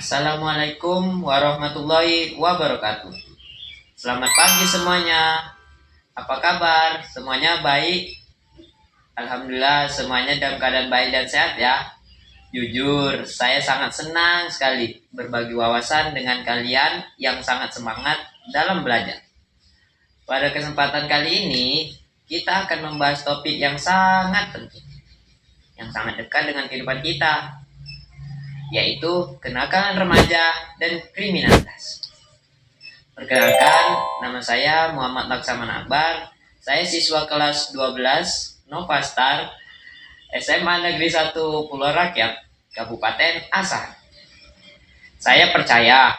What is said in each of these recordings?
Assalamualaikum warahmatullahi wabarakatuh. Selamat pagi semuanya. Apa kabar? Semuanya baik? Alhamdulillah semuanya dalam keadaan baik dan sehat ya. Jujur, saya sangat senang sekali berbagi wawasan dengan kalian yang sangat semangat dalam belajar. Pada kesempatan kali ini, kita akan membahas topik yang sangat penting, yang sangat dekat dengan kehidupan kita, yaitu kenakalan remaja dan kriminalitas. Perkenalkan, nama saya Muhammad Laksamana Akbar. Saya siswa kelas 12 Novastar SMA Negeri 1 Pulau Rakyat, Kabupaten Asahan. Saya percaya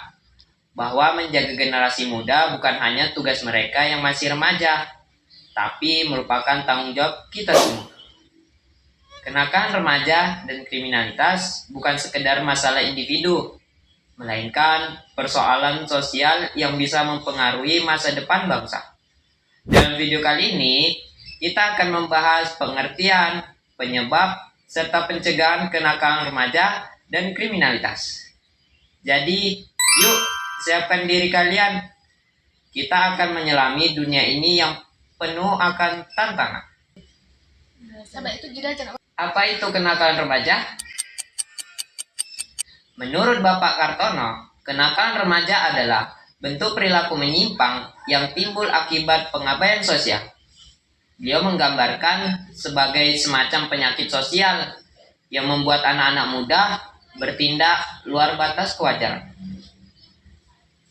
bahwa menjaga generasi muda bukan hanya tugas mereka yang masih remaja, tapi merupakan tanggung jawab kita semua. Kenakalan remaja dan kriminalitas bukan sekedar masalah individu, melainkan persoalan sosial yang bisa mempengaruhi masa depan bangsa. Dalam video kali ini, kita akan membahas pengertian, penyebab, serta pencegahan kenakalan remaja dan kriminalitas. Jadi, yuk siapkan diri kalian. Kita akan menyelami dunia ini yang penuh akan tantangan. Apa itu kenakalan remaja? Menurut Bapak Kartono, kenakalan remaja adalah bentuk perilaku menyimpang yang timbul akibat pengabaian sosial. Beliau menggambarkan sebagai semacam penyakit sosial yang membuat anak-anak muda bertindak luar batas kewajaran.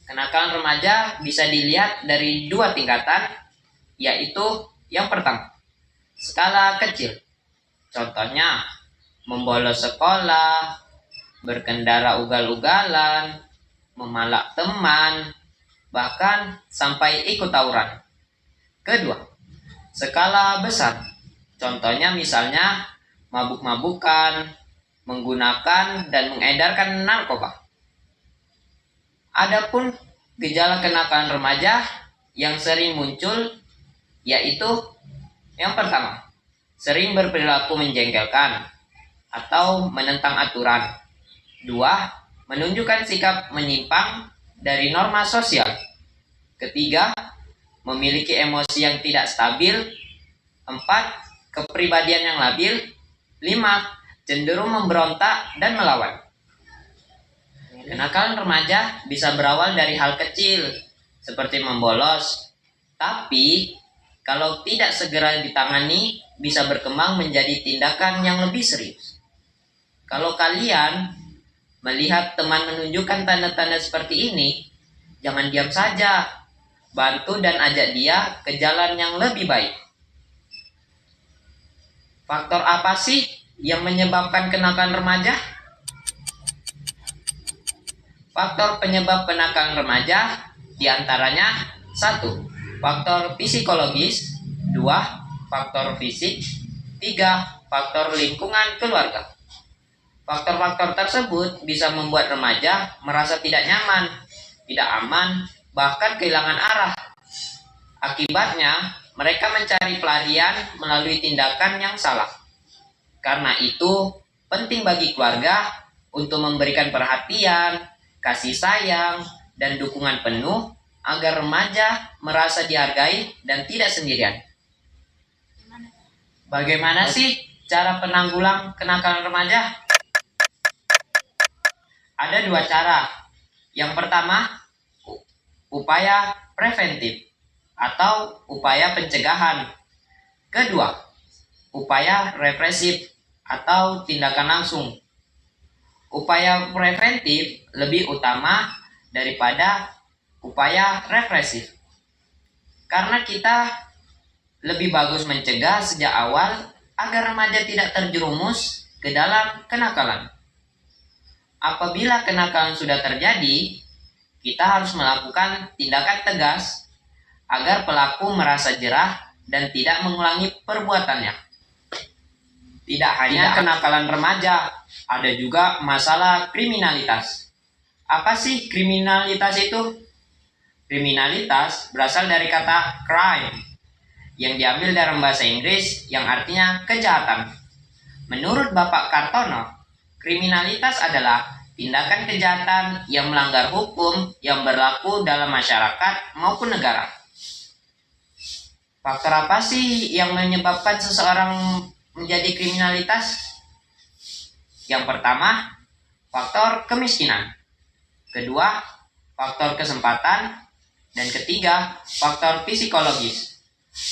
Kenakalan remaja bisa dilihat dari dua tingkatan, yaitu yang pertama, skala kecil. Contohnya, membolos sekolah, berkendara ugal-ugalan, memalak teman, bahkan sampai ikut tawuran. Kedua, skala besar. Contohnya misalnya mabuk-mabukan, menggunakan dan mengedarkan narkoba. Adapun gejala kenakalan remaja yang sering muncul yaitu yang pertama, sering berperilaku menjengkelkan atau menentang aturan. Dua, menunjukkan sikap menyimpang dari norma sosial. Ketiga, memiliki emosi yang tidak stabil. Empat, kepribadian yang labil. Lima, cenderung memberontak dan melawan. Kenakalan remaja bisa berawal dari hal kecil, seperti membolos. Tapi, kalau tidak segera ditangani, bisa berkembang menjadi tindakan yang lebih serius. Kalau kalian melihat teman menunjukkan tanda-tanda seperti ini, jangan diam saja. Bantu dan ajak dia ke jalan yang lebih baik. Faktor apa sih yang menyebabkan kenakalan remaja? Faktor penyebab kenakalan remaja diantaranya 1. Faktor psikologis. 2. Faktor fisik. 3. Faktor lingkungan keluarga. Faktor-faktor tersebut bisa membuat remaja merasa tidak nyaman, tidak aman, bahkan kehilangan arah. Akibatnya, mereka mencari pelarian melalui tindakan yang salah. Karena itu, penting bagi keluarga untuk memberikan perhatian, kasih sayang, dan dukungan penuh agar remaja merasa dihargai dan tidak sendirian. Bagaimana sih cara penanggulang kenakalan remaja? Ada dua cara. Yang pertama, upaya preventif atau upaya pencegahan. Kedua, upaya represif atau tindakan langsung. Upaya preventif lebih utama daripada upaya represif. Karena kita lebih bagus mencegah sejak awal agar remaja tidak terjerumus ke dalam kenakalan. Apabila kenakalan sudah terjadi, kita harus melakukan tindakan tegas agar pelaku merasa jerah dan tidak mengulangi perbuatannya. Tidak hanya kenakalan remaja, ada juga masalah kriminalitas. Apa sih kriminalitas itu? Kriminalitas berasal dari kata crime, yang diambil dari bahasa Inggris yang artinya kejahatan. Menurut Bapak Kartono, kriminalitas adalah tindakan kejahatan yang melanggar hukum yang berlaku dalam masyarakat maupun negara. Faktor apa sih yang menyebabkan seseorang menjadi kriminalitas? Yang pertama, faktor kemiskinan. Kedua, faktor kesempatan. Dan ketiga, faktor psikologis.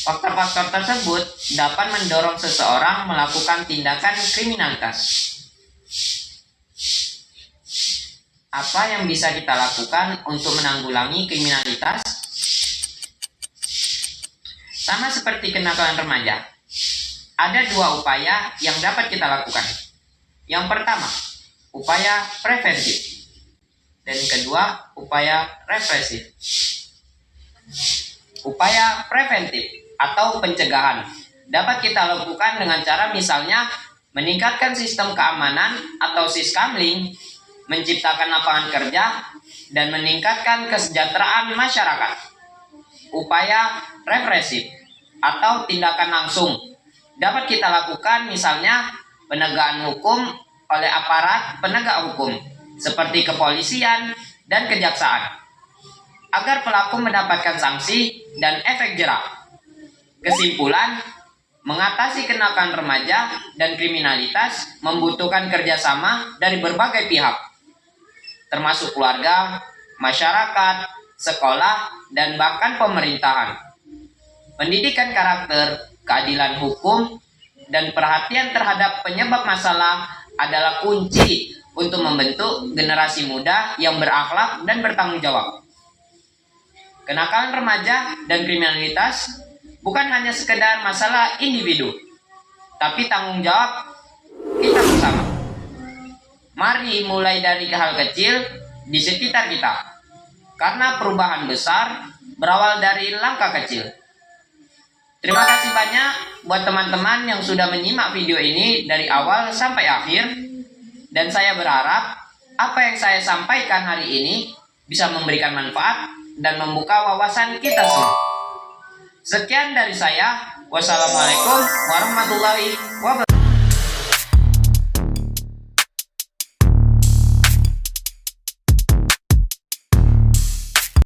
Faktor-faktor tersebut dapat mendorong seseorang melakukan tindakan kriminalitas. Apa yang bisa kita lakukan untuk menanggulangi kriminalitas? Sama seperti kenakalan remaja, ada dua upaya yang dapat kita lakukan. Yang pertama, upaya preventif. Dan kedua, upaya represif. Upaya preventif atau pencegahan dapat kita lakukan dengan cara misalnya meningkatkan sistem keamanan atau siskamling, menciptakan lapangan kerja, dan meningkatkan kesejahteraan masyarakat. Upaya represif atau tindakan langsung dapat kita lakukan misalnya penegakan hukum oleh aparat penegak hukum seperti kepolisian dan kejaksaan agar pelaku mendapatkan sanksi dan efek jerak. Kesimpulan, mengatasi kenakalan remaja dan kriminalitas membutuhkan kerjasama dari berbagai pihak, termasuk keluarga, masyarakat, sekolah, dan bahkan pemerintahan. Pendidikan karakter, keadilan hukum, dan perhatian terhadap penyebab masalah adalah kunci untuk membentuk generasi muda yang berakhlak dan bertanggung jawab. Kenakalan remaja dan kriminalitas bukan hanya sekedar masalah individu, tapi tanggung jawab kita bersama. Mari mulai dari hal kecil di sekitar kita, karena perubahan besar berawal dari langkah kecil. Terima kasih banyak buat teman-teman yang sudah menyimak video ini dari awal sampai akhir, dan saya berharap apa yang saya sampaikan hari ini bisa memberikan manfaat dan membuka wawasan kita semua. Sekian dari saya. Wassalamualaikum warahmatullahi